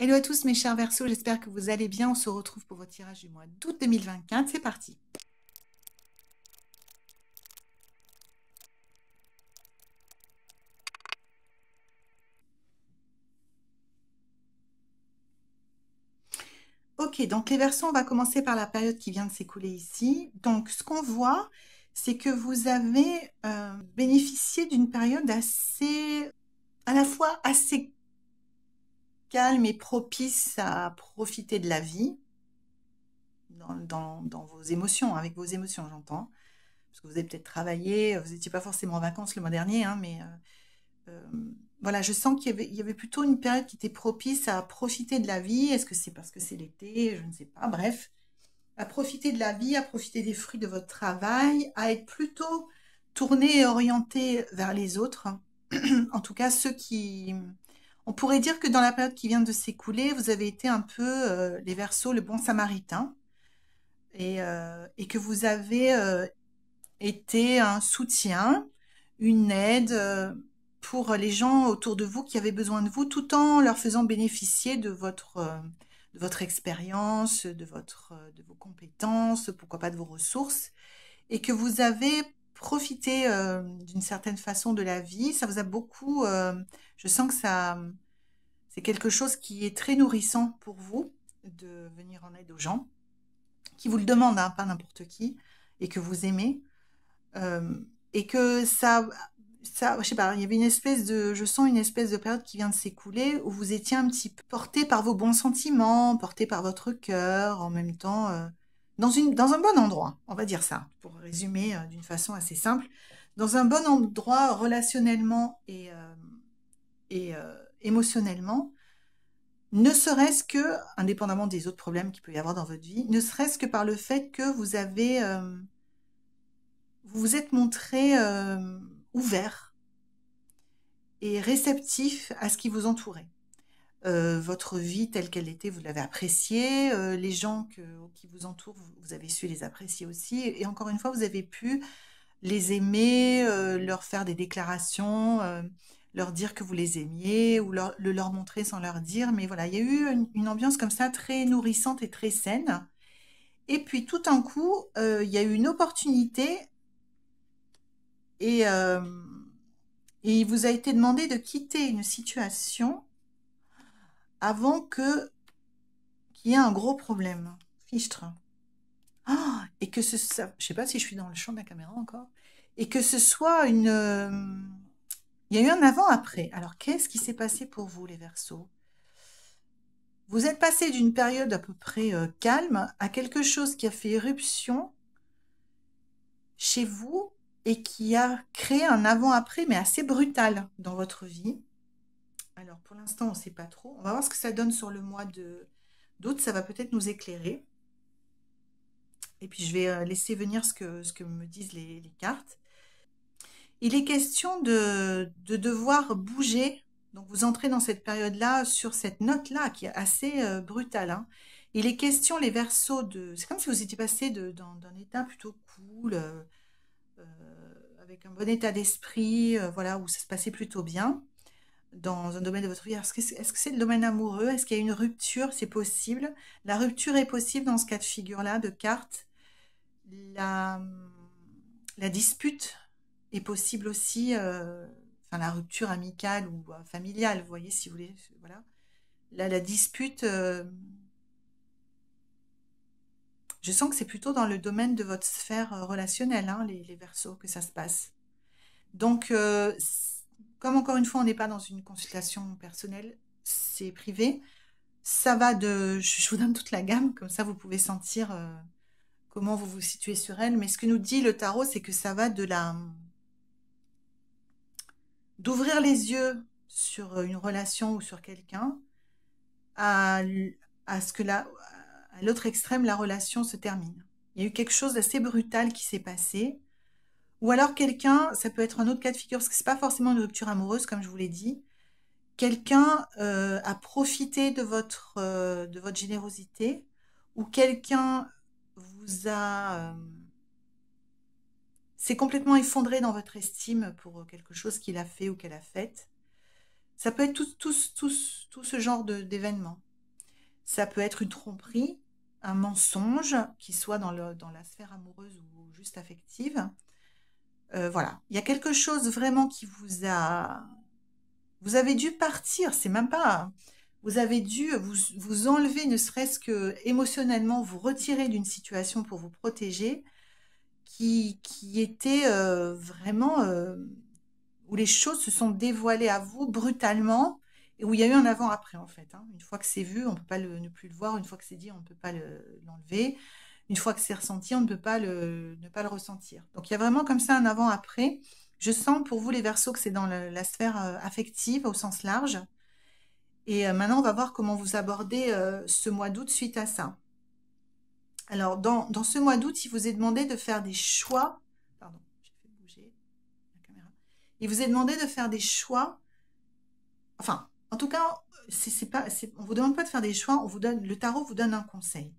Hello à tous mes chers Verseaux, j'espère que vous allez bien. On se retrouve pour votre tirage du mois d'août 2024. C'est parti. Ok, donc les Verseaux, on va commencer par la période qui vient de s'écouler ici. Donc ce qu'on voit, c'est que vous avez bénéficié d'une période assez, à la fois assez calme et propice à profiter de la vie, dans vos émotions, avec vos émotions j'entends. Parce que vous avez peut-être travaillé, vous n'étiez pas forcément en vacances le mois dernier, hein, mais voilà, je sens qu'il y avait plutôt une période qui était propice à profiter de la vie. Est-ce que c'est parce que c'est l'été? Je ne sais pas. Bref, à profiter de la vie, à profiter des fruits de votre travail, à être plutôt tourné et orienté vers les autres. En tout cas, ceux qui... On pourrait dire que dans la période qui vient de s'écouler, vous avez été un peu, les Verseaux, le bon samaritain, et que vous avez été un soutien, une aide pour les gens autour de vous qui avaient besoin de vous, tout en leur faisant bénéficier de votre expérience, de vos compétences, pourquoi pas de vos ressources, et que vous avez profité d'une certaine façon de la vie. Ça vous a beaucoup, je sens que c'est quelque chose qui est très nourrissant pour vous de venir en aide aux gens qui vous le demandent, hein, pas n'importe qui, et que vous aimez. Euh, et que je sais pas, il y avait une espèce de, je sens une espèce de période qui vient de s'écouler où vous étiez un petit peu porté par vos bons sentiments, porté par votre cœur, en même temps, dans un bon endroit, on va dire ça, pour résumer d'une façon assez simple, dans un bon endroit relationnellement et émotionnellement, ne serait-ce que, indépendamment des autres problèmes qu'il peut y avoir dans votre vie, ne serait-ce que par le fait que vous vous êtes montré ouvert et réceptif à ce qui vous entourait. Votre vie telle qu'elle était, vous l'avez appréciée. Les gens qui vous entourent, vous avez su les apprécier aussi. Et encore une fois, vous avez pu les aimer, leur faire des déclarations, leur dire que vous les aimiez ou le leur montrer sans leur dire. Mais voilà, il y a eu une ambiance comme ça très nourrissante et très saine. Et puis tout d'un coup, il y a eu une opportunité et, euh, et il vous a été demandé de quitter une situation avant qu'il y ait un gros problème. Fichtre. Ah, et que je sais pas si je suis dans le champ de la caméra encore. Et que ce soit il y a eu un avant-après. Alors, qu'est-ce qui s'est passé pour vous, les Verseaux? Vous êtes passé d'une période à peu près calme à quelque chose qui a fait éruption chez vous et qui a créé un avant-après, mais assez brutal dans votre vie. Alors, pour l'instant, on ne sait pas trop. On va voir ce que ça donne sur le mois d'août. Ça va peut-être nous éclairer. Et puis, je vais laisser venir ce que me disent les cartes. Il est question de devoir bouger. Donc, vous entrez dans cette période-là sur cette note-là qui est assez brutale, hein. Il est question, les Verseaux, de... C'est comme si vous étiez passé d'un état plutôt cool, avec un bon état d'esprit, voilà, où ça se passait plutôt bien dans un domaine de votre vie. Est-ce que c'est le domaine amoureux? Est-ce qu'il y a une rupture? C'est possible. La rupture est possible dans ce cas de figure-là, de cartes. La, la dispute est possible aussi, enfin la rupture amicale ou familiale, vous voyez, si vous voulez. Voilà. Là, la dispute, je sens que c'est plutôt dans le domaine de votre sphère relationnelle, hein, les Verseaux, que ça se passe. Donc, comme encore une fois, on n'est pas dans une consultation personnelle, c'est privé. Ça va je vous donne toute la gamme, comme ça vous pouvez sentir comment vous vous situez sur elle. Mais ce que nous dit le tarot, c'est que ça va d'ouvrir les yeux sur une relation ou sur quelqu'un à, à ce que à l'autre extrême, la relation se termine. Il y a eu quelque chose d'assez brutal qui s'est passé. Ou alors quelqu'un, ça peut être un autre cas de figure, parce que c'est pas forcément une rupture amoureuse, comme je vous l'ai dit. Quelqu'un a profité de votre générosité, ou quelqu'un vous a s'est complètement effondré dans votre estime pour quelque chose qu'il a fait ou qu'elle a fait. Ça peut être tout ce genre d'événements. Ça peut être une tromperie, un mensonge, qui soit dans la sphère amoureuse ou juste affective. Voilà. Il y a quelque chose vraiment qui vous a... Vous avez dû partir, c'est même pas... Vous avez dû vous enlever, ne serait-ce que émotionnellement, vous retirer d'une situation pour vous protéger, qui était vraiment... où les choses se sont dévoilées à vous brutalement et où il y a eu un avant-après en fait, hein. Une fois que c'est vu, on ne peut pas ne plus le voir. Une fois que c'est dit, on ne peut pas l'enlever. Une fois que c'est ressenti, on ne peut pas ne pas le ressentir. Donc il y a vraiment comme ça un avant-après. Je sens pour vous les Verseaux que c'est dans la sphère affective au sens large. Et maintenant, on va voir comment vous abordez ce mois d'août suite à ça. Alors, dans ce mois d'août, il vous est demandé de faire des choix. Pardon, j'ai fait bouger la caméra. Il vous est demandé de faire des choix. Enfin, en tout cas, on vous demande pas de faire des choix. Le tarot vous donne un conseil.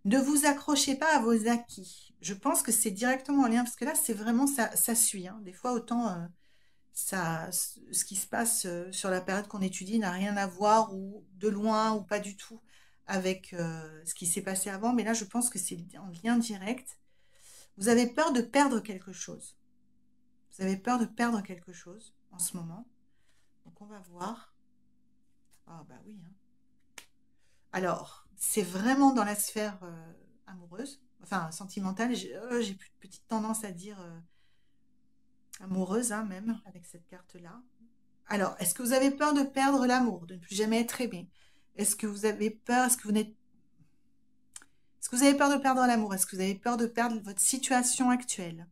Ne vous accrochez pas à vos acquis. Je pense que c'est directement en lien, parce que là, c'est vraiment, ça suit, hein. Des fois, autant ce qui se passe sur la période qu'on étudie n'a rien à voir, ou de loin, ou pas du tout, avec ce qui s'est passé avant. Mais là, je pense que c'est en lien direct. Vous avez peur de perdre quelque chose. Vous avez peur de perdre quelque chose en ce moment. Donc, on va voir. Ah, bah oui, hein. Alors, c'est vraiment dans la sphère amoureuse, enfin sentimentale. J'ai plus de petite tendance à dire amoureuse, hein, même, avec cette carte-là. Alors, est-ce que vous avez peur de perdre l'amour, de ne plus jamais être aimé? Est-ce que vous avez peur, est-ce que vous avez peur de perdre l'amour? Est-ce que vous avez peur de perdre votre situation actuelle?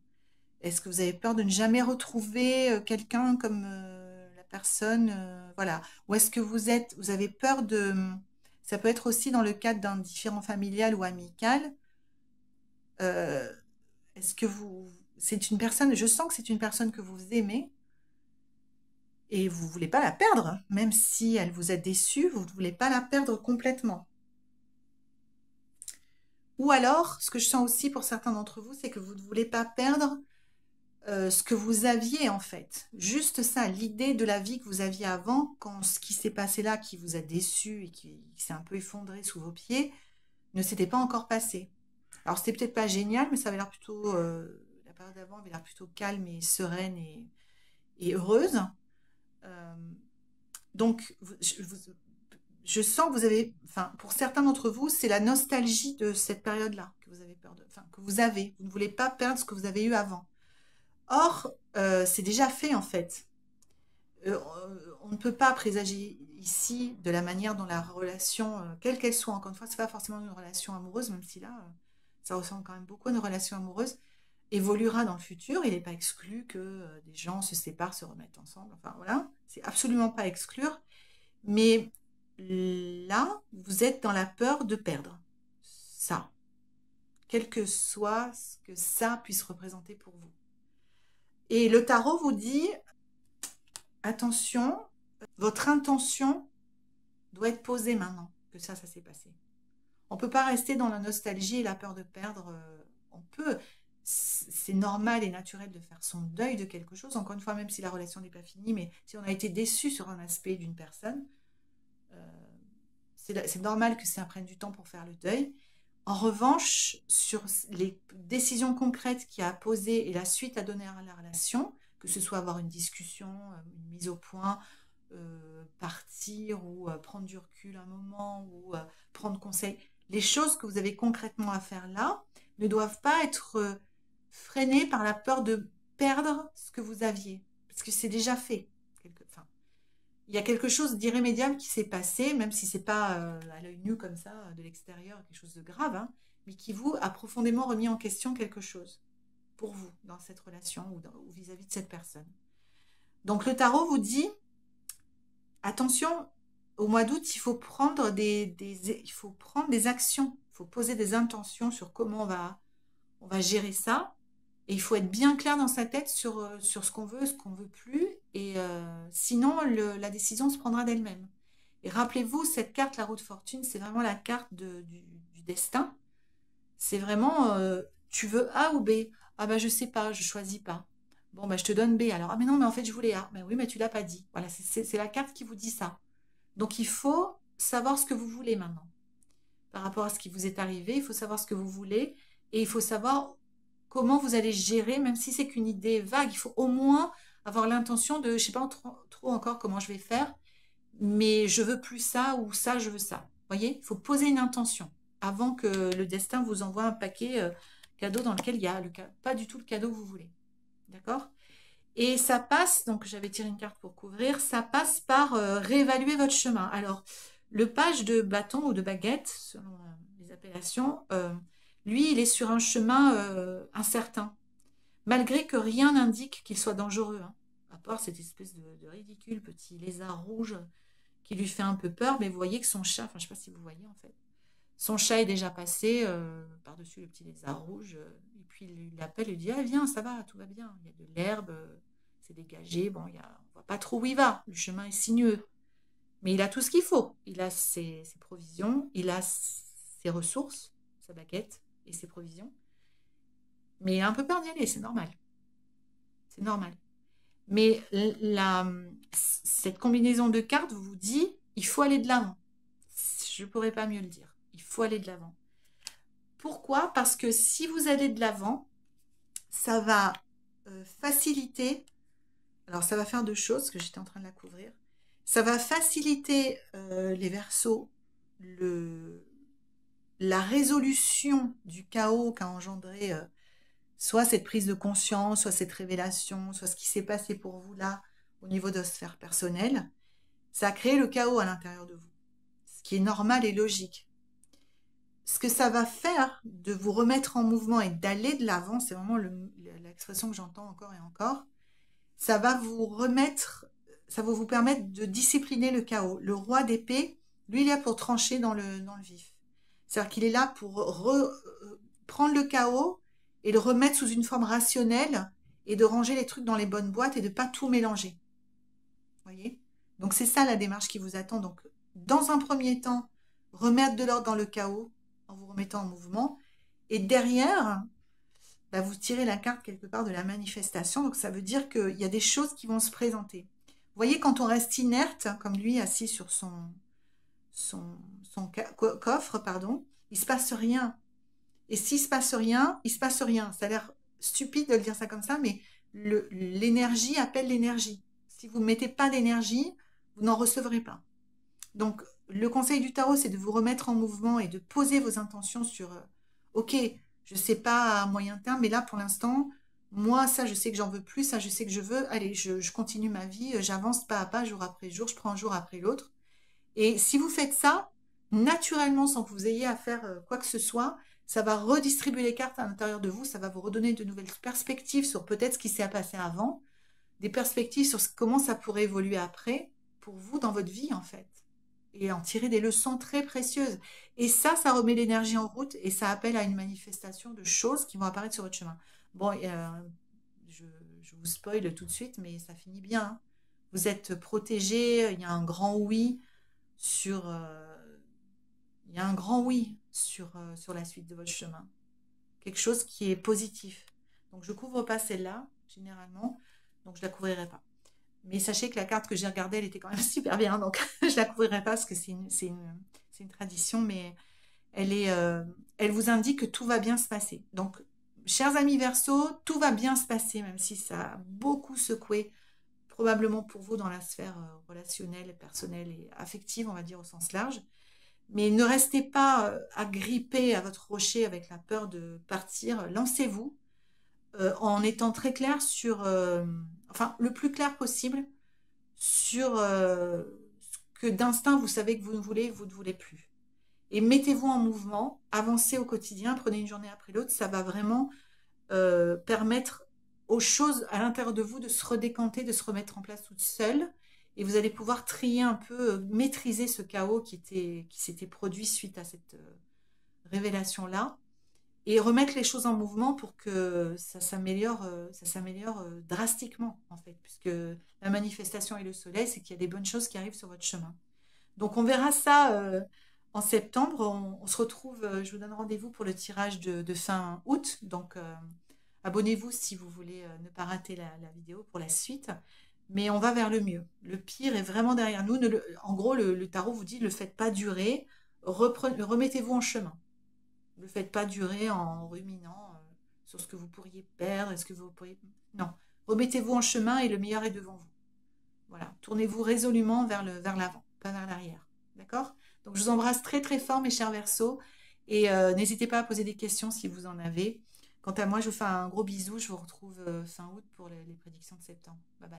Est-ce que vous avez peur de ne jamais retrouver quelqu'un comme la personne, voilà. Ou est-ce que vous avez peur de, ça peut être aussi dans le cadre d'un différend familial ou amical. euh, Est-ce que c'est une personne, je sens que c'est une personne que vous aimez et vous voulez pas la perdre, même si elle vous a déçu, vous ne voulez pas la perdre complètement. Ou alors, ce que je sens aussi pour certains d'entre vous, c'est que vous ne voulez pas perdre ce que vous aviez en fait. Juste ça, l'idée de la vie que vous aviez avant, quand ce qui s'est passé là, qui vous a déçu et qui s'est un peu effondré sous vos pieds, ne s'était pas encore passé. Alors c'était peut-être pas génial, mais ça avait l'air plutôt, la période d'avant avait l'air plutôt calme et sereine et heureuse. Euh, donc je sens que vous avez, enfin pour certains d'entre vous, c'est la nostalgie de cette période-là que vous avez peur de, enfin que vous avez. Vous ne voulez pas perdre ce que vous avez eu avant. Or, c'est déjà fait en fait. Euh, on ne peut pas présager ici de la manière dont la relation, quelle qu'elle soit, encore une fois, c'est pas forcément une relation amoureuse, même si là, ça ressemble quand même beaucoup à une relation amoureuse, évoluera dans le futur. Il n'est pas exclu que des gens se séparent, se remettent ensemble. Enfin voilà, c'est absolument pas exclure. Mais là, vous êtes dans la peur de perdre ça, quel que soit ce que ça puisse représenter pour vous. Et le tarot vous dit, attention, votre intention doit être posée maintenant que ça s'est passé. On ne peut pas rester dans la nostalgie et la peur de perdre. On peut, c'est normal et naturel de faire son deuil de quelque chose. Encore une fois, même si la relation n'est pas finie, mais si on a été déçu sur un aspect d'une personne, c'est normal que ça prenne du temps pour faire le deuil. En revanche, sur les décisions concrètes qu'il y a à poser et la suite à donner à la relation, que ce soit avoir une discussion, une mise au point, partir ou prendre du recul un moment ou prendre conseil, les choses que vous avez concrètement à faire là ne doivent pas être freinées par la peur de perdre ce que vous aviez, parce que c'est déjà fait. Enfin, il y a quelque chose d'irrémédiable qui s'est passé, même si c'est pas à l'œil nu comme ça, de l'extérieur, quelque chose de grave, hein, mais qui vous a profondément remis en question quelque chose pour vous dans cette relation ou vis-à-vis de cette personne. Donc le tarot vous dit, attention, au mois d'août, il faut prendre il faut prendre des actions, il faut poser des intentions sur comment on va gérer ça. Et il faut être bien clair dans sa tête sur ce qu'on veut plus. Et sinon, la décision se prendra d'elle-même. Et rappelez-vous, cette carte, la roue de fortune, c'est vraiment la carte du destin. C'est vraiment, tu veux A ou B? Ah bah je sais pas, je choisis pas. Bon bah je te donne B alors. Ah mais non, mais en fait je voulais A. Mais oui, mais tu l'as pas dit. Voilà, c'est la carte qui vous dit ça. Donc il faut savoir ce que vous voulez maintenant. par rapport à ce qui vous est arrivé, il faut savoir ce que vous voulez et il faut savoir comment vous allez gérer, même si c'est qu'une idée vague. Il faut au moins avoir l'intention de, je ne sais pas trop encore comment je vais faire, mais je veux plus ça ou ça, je veux ça. Vous voyez, il faut poser une intention avant que le destin vous envoie un paquet cadeau dans lequel il y a pas du tout le cadeau que vous voulez. D'accord? Et ça passe, donc j'avais tiré une carte pour couvrir, ça passe par réévaluer votre chemin. Alors, le page de bâton ou de baguette, selon les appellations, lui, il est sur un chemin incertain, malgré que rien n'indique qu'il soit dangereux, hein, à part cette espèce de ridicule petit lézard rouge qui lui fait un peu peur, mais vous voyez que son chat, enfin je ne sais pas si vous voyez en fait, son chat est déjà passé par-dessus le petit lézard rouge, et puis il l'appelle et lui dit ah, viens, ça va, tout va bien, il y a de l'herbe, c'est dégagé, bon, on ne voit pas trop où il va, le chemin est sinueux, mais il a tout ce qu'il faut, il a ses provisions, il a ses ressources, sa baguette et ses provisions, mais il a un peu peur d'y aller, c'est normal, c'est normal. Mais cette combinaison de cartes vous dit, il faut aller de l'avant. Je ne pourrais pas mieux le dire. Il faut aller de l'avant. Pourquoi? Parce que si vous allez de l'avant, ça va faciliter. Alors, ça va faire deux choses, parce que j'étais en train de la couvrir. Ça va faciliter les Verseaux, la résolution du chaos qu'a engendré soit cette prise de conscience, soit cette révélation, soit ce qui s'est passé pour vous là, au niveau de la sphère personnelle. Ça a créé le chaos à l'intérieur de vous, ce qui est normal et logique. Ce que ça va faire de vous remettre en mouvement et d'aller de l'avant, c'est vraiment l'expression que j'entends encore et encore, ça va vous remettre, ça va vous permettre de discipliner le chaos. Le roi d'épée, lui, il est là pour trancher dans le vif. C'est-à-dire qu'il est là pour prendre le chaos et le remettre sous une forme rationnelle et de ranger les trucs dans les bonnes boîtes et de ne pas tout mélanger. Vous voyez? Donc c'est ça la démarche qui vous attend. Donc dans un premier temps, remettre de l'ordre dans le chaos en vous remettant en mouvement. Et derrière, bah, vous tirez la carte quelque part de la manifestation. Donc ça veut dire qu'il y a des choses qui vont se présenter. Vous voyez, quand on reste inerte, comme lui assis sur son coffre, pardon, il ne se passe rien. Et s'il ne se passe rien, il ne se passe rien. Ça a l'air stupide de le dire ça comme ça, mais l'énergie appelle l'énergie. Si vous ne mettez pas d'énergie, vous n'en recevrez pas. Donc, le conseil du tarot, c'est de vous remettre en mouvement et de poser vos intentions sur ok, je ne sais pas à moyen terme, mais là, pour l'instant, moi, ça, je sais que j'en veux plus, ça, je sais que je veux. Allez, je continue ma vie, j'avance pas à pas, jour après jour, je prends un jour après l'autre. Et si vous faites ça, naturellement, sans que vous ayez à faire quoi que ce soit, ça va redistribuer les cartes à l'intérieur de vous, ça va vous redonner de nouvelles perspectives sur peut-être ce qui s'est passé avant, des perspectives sur comment ça pourrait évoluer après, pour vous dans votre vie en fait, et en tirer des leçons très précieuses. Et ça remet l'énergie en route et ça appelle à une manifestation de choses qui vont apparaître sur votre chemin. Bon, je vous spoil tout de suite, mais ça finit bien, hein. Vous êtes protégé, il y a un grand oui sur... il y a un grand oui sur la suite de votre chemin. Quelque chose qui est positif. Donc, je ne couvre pas celle-là, généralement. Donc, je ne la couvrirai pas. Mais sachez que la carte que j'ai regardée, elle était quand même super bien. Donc, je ne la couvrirai pas parce que c'est une tradition. Mais elle vous indique que tout va bien se passer. Donc, chers amis Verseau, tout va bien se passer, même si ça a beaucoup secoué, probablement pour vous dans la sphère relationnelle, personnelle et affective, on va dire au sens large. Mais ne restez pas agrippés à votre rocher avec la peur de partir. Lancez-vous en étant très clair sur, enfin, le plus clair possible sur ce que d'instinct vous savez que vous ne voulez plus. Et mettez-vous en mouvement, avancez au quotidien, prenez une journée après l'autre. Ça va vraiment permettre aux choses à l'intérieur de vous de se redécanter, de se remettre en place toutes seules. Et vous allez pouvoir trier un peu, maîtriser ce chaos qui s'était produit suite à cette révélation-là. Et remettre les choses en mouvement pour que ça s'améliore drastiquement, en fait. Puisque la manifestation et le soleil, c'est qu'il y a des bonnes choses qui arrivent sur votre chemin. Donc on verra ça en septembre. On se retrouve, je vous donne rendez-vous pour le tirage de fin août. Donc abonnez-vous si vous voulez ne pas rater la vidéo pour la suite. Mais on va vers le mieux. Le pire est vraiment derrière nous. En gros, le tarot vous dit ne le faites pas durer. remettez-vous en chemin. Ne le faites pas durer en ruminant sur ce que vous pourriez perdre, est-ce que vous pourriez... Non, remettez-vous en chemin et le meilleur est devant vous. Voilà, tournez-vous résolument vers l'avant, pas vers l'arrière. D'accord? Donc je vous embrasse très très fort, mes chers Verseaux, et n'hésitez pas à poser des questions si vous en avez. Quant à moi, je vous fais un gros bisou, je vous retrouve fin août pour les prédictions de septembre. Bye bye.